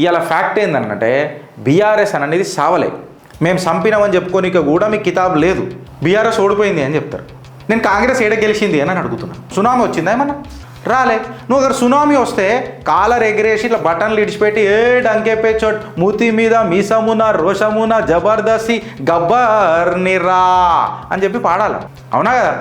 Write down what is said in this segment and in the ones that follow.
ఇవాళ ఫ్యాక్ట్ ఏంటంటే బీఆర్ఎస్ అనేది సావలే. మేము చంపినామని చెప్పుకోనిక కూడా మీకు కితాబు లేదు. బీఆర్ఎస్ ఓడిపోయింది అని చెప్తారు. నేను కాంగ్రెస్ ఏడ గెలిచింది అని అడుగుతున్నా. సునామీ వచ్చిందా ఏమన్నా? రాలే. నువ్వు అక్కడ సునామీ వస్తే కాలర్ ఎగిరేసి ఇట్లా బటన్లు ఇడిచిపెట్టి డంకేపే చోట్ మూతి మీద మీసమున రోషమున జబర్దస్తి గబ్బర్ నిరా అని చెప్పి పాడాలి. అవునా కదా?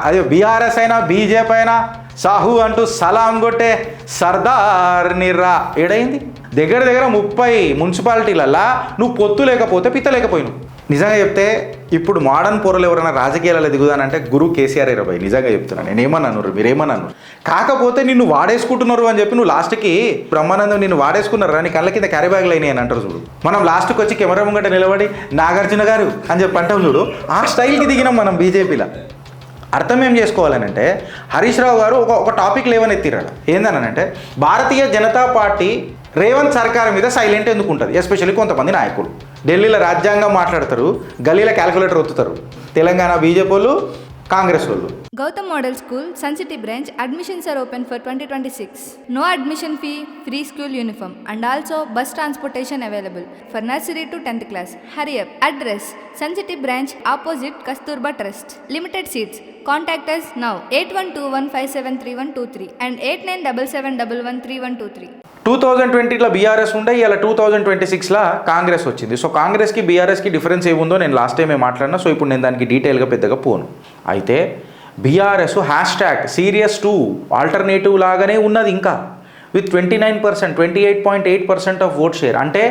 అదే బీఆర్ఎస్ అయినా బీజేపీ అయినా సాహు అంటూ సలాం కొట్టే సర్దార్ నిరా ఏడైంది. దగ్గర 30 మున్సిపాలిటీలల్లా నువ్వు పొత్తు లేకపోతే పిత్త లేకపోయినావు. నిజంగా చెప్తే ఇప్పుడు మోడర్న్ పోరలు ఎవరైనా రాజకీయాలలో దిగుదానంటే గురు కేసీఆర్ 20. నిజంగా చెప్తున్నాను. నేనేమన్నాను, మీరేమన్నాను. కాకపోతే నిన్ను వాడేసుకుంటున్నారు అని చెప్పి నువ్వు లాస్ట్కి బ్రహ్మానందం నిన్ను వాడేసుకున్నారు నీ కళ్ళ కింద క్యారీ బ్యాగ్లు అయినాయి అని అంటారు చూడు. మనం లాస్ట్కి వచ్చి కెమెరా ముంగట నిలబడి నాగార్జున గారు అని చెప్పి అంటాం చూడు. ఆ స్టైల్కి దిగినాం మనం బీజేపీలో. అర్థం ఏం చేసుకోవాలనంటే హరీష్ రావు గారు ఒక టాపిక్ లేవనెత్తిరాడు. ఏందనంటే భారతీయ జనతా పార్టీ రేవంత్ సర్కార్ మీద సైలెంట్ ఎందుకు ఉంటుంది. ఎస్పెషల్లీ కొంతమంది నాయకులు ఢిల్లీలో రాజ్యాంగం మాట్లాడతారు, గల్లీలో క్యాలిక్యులేటర్ ఒత్తుతారు. తెలంగాణ బీజేపీ వాళ్ళు, కాంగ్రెస్ వాళ్ళు. Gautam Model School, Sun City branch, admissions are open for 2026. No admission fee, free school uniform and also bus transportation available for nursery to 10th class. Hurry up. Address, Sun City branch opposite Kasturba Trust. Limited seats. Contact us now 8121573123 and 8977113123. 2020లో BRS ఉండే, ఇలా 2026లో కాంగ్రెస్ వచ్చింది. So కాంగ్రెస్కి బీఆర్ఎస్కి difference ఏముందో నేను last టైమే మాట్లాడినా. So ఇప్పుడు నేను దానికి డీటెయిల్గా పెద్దగా పోను. అయితే బీఆర్ఎస్ #Serious2 ఆల్టర్నేటివ్ లాగానే ఉన్నది ఇంకా విత్ 29%, 28.8% ఆఫ్ ఓట్ షేర్. అంటే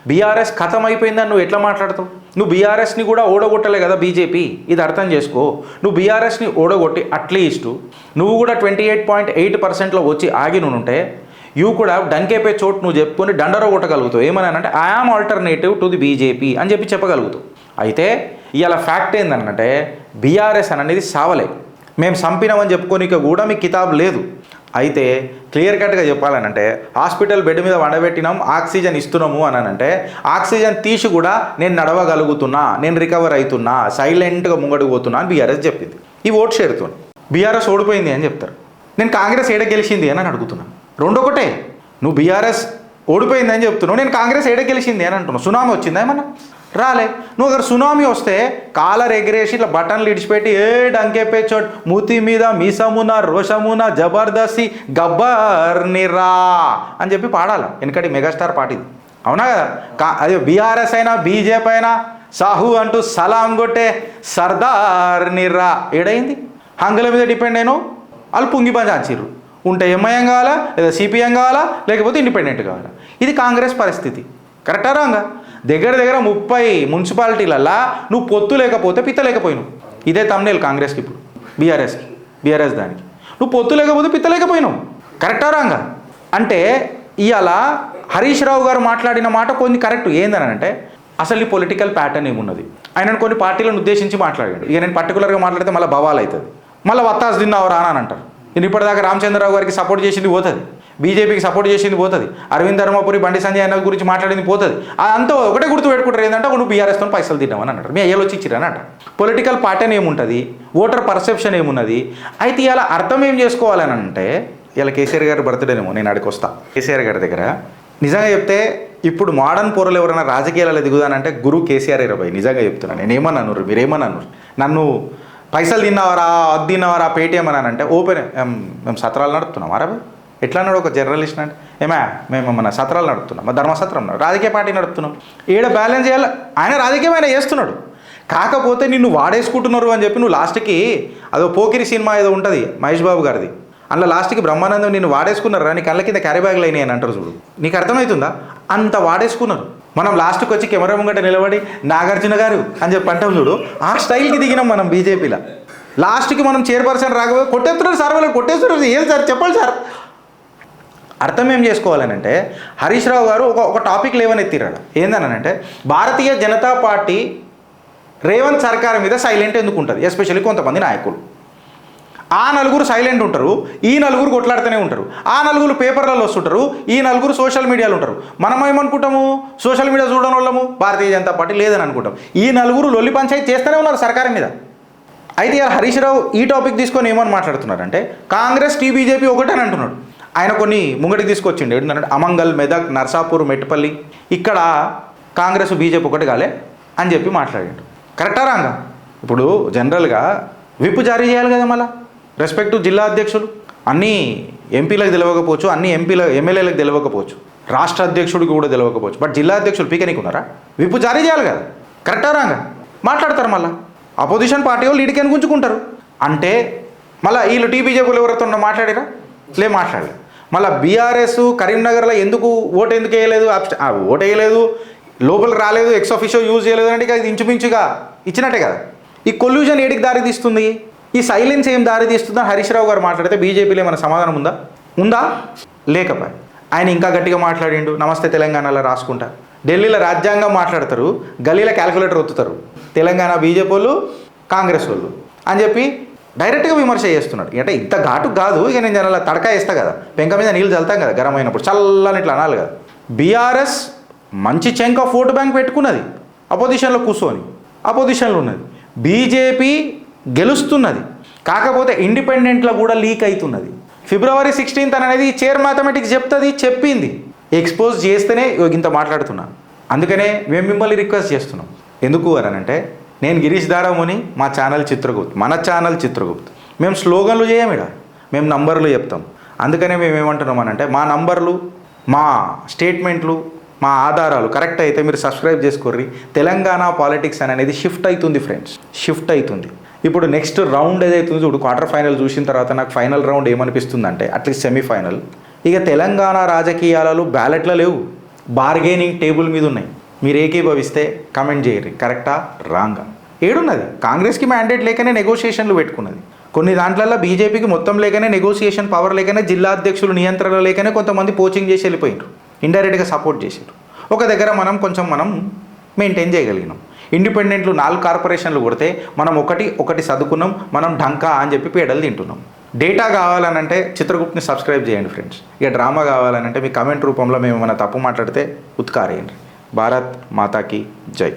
బీఆర్ఎస్ ఖతం అయిపోయిందని నువ్వు ఎట్లా మాట్లాడతావు? నువ్వు బీఆర్ఎస్ని కూడా ఓడగొట్టలే కదా బీజేపీ. ఇది అర్థం చేసుకో. నువ్వు బీఆర్ఎస్ని ఓడగొట్టి అట్లీస్ట్ నువ్వు కూడా 28.8%లో వచ్చి ఆగి నుంటే యూ కూడా డంకేపే చోటు నువ్వు చెప్పుకొని దండర కొట్టగలుగుతావు. ఏమని అంటే I am alternative to the BJP అని చెప్పి చెప్పగలుగుతావు. అయితే ఇవాళ ఫ్యాక్ట్ ఏంటంటే బీఆర్ఎస్ అనేది సావలే. మేము చంపినామని చెప్పుకోనిక కూడా మీకు కితాబు లేదు. అయితే క్లియర్ కట్గా చెప్పాలనంటే హాస్పిటల్ బెడ్ మీద వండబెట్టినాం, ఆక్సిజన్ ఇస్తున్నాము అని అంటే ఆక్సిజన్ తీసి కూడా నేను నడవగలుగుతున్నా, నేను రికవర్ అవుతున్నా, సైలెంట్గా ముంగడికి పోతున్నా అని బీఆర్ఎస్ చెప్పింది. ఈ ఓట్ షేర్తో బీఆర్ఎస్ ఓడిపోయింది అని చెప్తారు. నేను కాంగ్రెస్ ఏడ గెలిచింది అని అడుగుతున్నాను. రెండొకటే. నువ్వు బీఆర్ఎస్ ఓడిపోయింది అని చెప్తున్నావు, నేను కాంగ్రెస్ ఏడ గెలిచింది అని అంటున్నావు. సునామీ వచ్చిందా ఏమన్నా? రాలే. నువ్వు అక్కడ సునామీ వస్తే కాలర్ ఎగిరేసి ఇట్లా బటన్లు ఇడిచిపెట్టి డంకేపే చోట్ మూతి మీద మీసమున రోషమున జబర్దస్తి గబ్బర్ నిరా అని చెప్పి పాడాలి. వెనకటి మెగాస్టార్ పాటిది. అవునా కదా? అదే బీఆర్ఎస్ అయినా బీజేపీ అయినా సాహు అంటూ సలాం కొట్టే సర్దార్ నిరా ఏడైంది. హంగుల మీద డిపెండ్ అయినావు, వాళ్ళు పుంగి పంచారు. ఉంటే ఎంఐఎం కావాలా, లేదా సిపిఎం కావాలా, లేకపోతే ఇండిపెండెంట్ కావాలా. ఇది కాంగ్రెస్ పరిస్థితి. కరెక్టా రాంగా? దగ్గర 30 మున్సిపాలిటీలల్లా నువ్వు పొత్తు లేకపోతే పిత్త లేకపోయినావు. ఇదే తమ్నేల్ కాంగ్రెస్కి ఇప్పుడు, బీఆర్ఎస్ దానికి. నువ్వు పొత్తు లేకపోతే పిత్త లేకపోయినావు. కరెక్టా రాంగా? అంటే ఇవాళ హరీష్ రావు గారు మాట్లాడిన మాట కొన్ని కరెక్ట్. ఏందనంటే అసలు ఈ పొలిటికల్ ప్యాటర్న్ ఏమున్నది. ఆయన కొన్ని పార్టీలను ఉద్దేశించి మాట్లాడాడు. ఇక నేను పర్టికులర్గా మాట్లాడితే మళ్ళీ బవాల్ అవుతుంది. మళ్ళీ వత్తాసు తిన్నావరా అని అంటారు. నేను ఇప్పటిదాకా రామచంద్రరావు గారికి సపోర్ట్ చేసింది పోతుంది, బీజేపీకి సపోర్ట్ చేసింది పోతుంది, అరవింద్ ధర్మపురి బండి సంజయ్ అన్న గురించి మాట్లాడింది పోతుంది. అదంతా ఒకటే గుర్తు పెట్టుకుంటారు. ఏంటంటే నువ్వు బీఆర్ఎస్తో పైసలు తిన్నామని అంటారు. మీ అయ్యలు వచ్చి ఇచ్చిరని అంటారు. పొలిటికల్ ప్యాటర్న్ ఏముంటుంది, ఓటర్ పర్సెప్షన్ ఏమున్నది. అయితే ఇలా అర్థం ఏం చేసుకోవాలని అంటే ఇలా కేసీఆర్ గారి బర్త్డేనేమో నేను అడిగి వస్తా కేసీఆర్ గారి దగ్గర. నిజంగా చెప్తే ఇప్పుడు మోడర్న్ పోరలు ఎవరైనా రాజకీయాలలో దిగుదానంటే గురు కేసీఆర్ 20. నిజంగా చెప్తున్నాను. నేనేమన్నాను, మీరేమన్నాను. నన్ను పైసలు తిన్నావారా, అది తిన్నావారా, పేటీఎం అని అంటే ఓపెన్ మేము సత్రాలు నడుపుతున్నాం. అరబై ఎట్లా అన్నాడు ఒక జర్నలిస్ట్ అంటే, మేము మన సత్రాలు నడుపుతున్నాం, మా ధర్మసత్రం రాజకీయ పార్టీ నడుపుతున్నాం. ఈడ బ్యాలెన్స్ చేయాలి. ఆయన రాజకీయం ఆయన చేస్తున్నాడు. కాకపోతే నిన్ను వాడేసుకుంటున్నారు అని చెప్పి నువ్వు లాస్ట్కి అదో పోకిరి సినిమా ఏదో ఉంటుంది మహేష్ బాబు గారిది, అందులో లాస్ట్కి బ్రహ్మానందం నిన్ను వాడేసుకున్నారా నీ కళ్ళ కింద క్యారీ బ్యాగ్లు అయినాయి అని అంటారు చూడు. నీకు అర్థమవుతుందా? అంత వాడేసుకున్నారు. మనం లాస్ట్కి వచ్చి కెమెరా ముంగట నిలబడి నాగార్జున గారు అని చెప్పి అంటాం చూడు. ఆ స్టైల్కి దిగినాం మనం బీజేపీలో. లాస్ట్కి మనం చైర్పర్సన్ రాకపోతే కొట్టేస్తున్నారు సార్, వాళ్ళు కొట్టేస్తున్నారు. ఏం సార్ చెప్పాలి సార్. అర్థం ఏం చేసుకోవాలనంటే హరీష్ రావు గారు ఒక టాపిక్ లేవనెత్తిరాడు. ఏందనంటే భారతీయ జనతా పార్టీ రేవంత్ సర్కార్ మీద సైలెంట్ ఎందుకు ఉంటుంది. ఎస్పెషల్లీ కొంతమంది నాయకులు. ఆ నలుగురు సైలెంట్ ఉంటారు, ఈ నలుగురు కొట్లాడుతూనే ఉంటారు. ఆ నలుగురు పేపర్లలో వస్తుంటారు, ఈ నలుగురు సోషల్ మీడియాలో ఉంటారు. మనం ఏమనుకుంటాము, సోషల్ మీడియా చూడడం వాళ్ళము భారతీయ జనతా పార్టీ లేదని అనుకుంటాం. ఈ నలుగురు లొల్లి పంచాయతీ చేస్తూనే ఉన్నారు సర్కారు మీద. అయితే హరీష్ రావు ఈ టాపిక్ తీసుకొని ఏమని మాట్లాడుతున్నారంటే కాంగ్రెస్ బీజేపీ ఒకటని అంటున్నాడు. ఆయన కొన్ని ముంగడికి తీసుకొచ్చిండు. ఏంటంటే అమంగల్, మెదక్, నర్సాపూర్, మెట్పల్లి ఇక్కడ కాంగ్రెస్ బీజేపీ ఒకటి కాలే అని చెప్పి మాట్లాడిండు. కరెక్టా రాంగా? ఇప్పుడు జనరల్గా విప్ జారీ చేయాలి కదా, మళ్ళీ రెస్పెక్ట్ జిల్లా అధ్యక్షులు. అన్నీ ఎంపీలకు తెలియకపోవచ్చు, అన్ని ఎమ్మెల్యేలకు తెలియకపోవచ్చు, రాష్ట్ర అధ్యక్షుడికి కూడా తెలియకపోవచ్చు, బట్ జిల్లా అధ్యక్షులు పీకనికి ఉన్నారా? విప్ జారీ చేయాలి కదా. కరెక్టా రాంగా? మాట్లాడతారు మళ్ళీ అపోజిషన్ పార్టీ వాళ్ళు లీడికని గుంజుకుంటారు. అంటే మళ్ళీ వీళ్ళు బీజేపీలు ఎవరితో మాట్లాడారా? మాట్లాడలేదు. మళ్ళీ బీఆర్ఎస్ కరీంనగర్లో ఎందుకు వేయలేదు, ఓటు వేయలేదు, లోపలికి రాలేదు, ఎక్స్ ఆఫీషియో యూజ్ చేయలేదు అంటే ఇది ఇంచుమించుగా ఇచ్చినట్టే కదా. ఈ కొల్యూజన్ ఏడికి దారి తీస్తుంది, ఈ సైలెన్స్ ఏం దారి తీస్తుందని హరీష్ రావు గారు మాట్లాడితే బీజేపీలో ఏమైనా సమాధానం ఉందా? లేకపోయి ఆయన ఇంకా గట్టిగా మాట్లాడిండు. నమస్తే తెలంగాణలో రాసుకుంటా. ఢిల్లీలో రాజ్యాంగం మాట్లాడతారు, గల్లీలో క్యాలిక్యులేటర్ ఒత్తుతారు తెలంగాణ బీజేపీ వాళ్ళు, కాంగ్రెస్ వాళ్ళు అని చెప్పి డైరెక్ట్గా విమర్శ చేస్తున్నాడు. అంటే ఇంత ఘాటు కాదు, ఇక నేను జనాల తడకా వేస్తా కదా, పెంక మీద నీళ్ళు చల్లుతాం కదా గరం అయినప్పుడు, చల్లని ఇట్లా అనాలి కదా. బీఆర్ఎస్ మంచి చెంక్ ఆఫ్ ఓటు బ్యాంక్ పెట్టుకున్నది, అపోజిషన్లో కూర్చొని అపోజిషన్లో ఉన్నది. బీజేపీ గెలుస్తున్నది, కాకపోతే ఇండిపెండెంట్లో కూడా లీక్ అవుతున్నది. February 16th అనేది చైర్ మ్యాథమెటిక్స్ చెప్పింది. ఎక్స్పోజ్ చేస్తేనే ఇంత మాట్లాడుతున్నాను. అందుకనే మేము మిమ్మల్ని రిక్వెస్ట్ చేస్తున్నాం. ఎందుకు అని అంటే, నేను గిరీష్ దారాముని, మా ఛానల్ చిత్రగుప్త్, మన ఛానల్ చిత్రగుప్త్. మేము స్లోగన్లు చేయము ఇక్కడ, మేము నంబర్లు చెప్తాం. అందుకనే మేము ఏమంటున్నాం అని అంటే, మా నంబర్లు, మా స్టేట్మెంట్లు, మా ఆధారాలు కరెక్ట్ అయితే మీరు సబ్స్క్రైబ్ చేసుకోర్రి. తెలంగాణ పాలిటిక్స్ అనేది షిఫ్ట్ అవుతుంది ఫ్రెండ్స్, షిఫ్ట్ అవుతుంది. ఇప్పుడు నెక్స్ట్ రౌండ్ ఏదైతుందో చూడు, క్వార్టర్ ఫైనల్ చూసిన తర్వాత నాకు ఫైనల్ రౌండ్ ఏమనిపిస్తుందంటే, అట్లీస్ట్ సెమీఫైనల్ ఇక తెలంగాణ రాజకీయాలలో బ్యాలెట్లో లేవు, బార్గెనింగ్ టేబుల్ మీద ఉన్నాయి. మీరు ఏకీభవిస్తే కమెంట్ చేయరు, కరెక్టా రాంగా? ఏడున్నది? కాంగ్రెస్కి మ్యాండేట్ లేకనే నెగోషియేషన్లు పెట్టుకున్నది. కొన్ని దాంట్లలో బీజేపీకి మొత్తం లేకనే నెగోషియేషన్ పవర్ లేకనే, జిల్లా అధ్యక్షులు నియంత్రణ లేకనే కొంతమంది పోచింగ్ చేసి వెళ్ళిపోయినారు, ఇండైరెక్ట్గా సపోర్ట్ చేశారు. ఒక దగ్గర మనం మెయింటైన్ చేయగలిగినాం. ఇండిపెండెంట్లు 4 కార్పొరేషన్లు కొడితే మనం ఒకటి చదువుకున్నాం, మనం ఢంకా అని చెప్పి పేడలు తింటున్నాం. డేటా కావాలనంటే చిత్రగుప్త్ని సబ్స్క్రైబ్ చేయండి ఫ్రెండ్స్. ఇక డ్రామా కావాలనంటే మీ కమెంట్ రూపంలో మేము ఏమైనా తప్పు మాట్లాడితే ఉత్కారేయండి. భారత్ మాతాకి జై.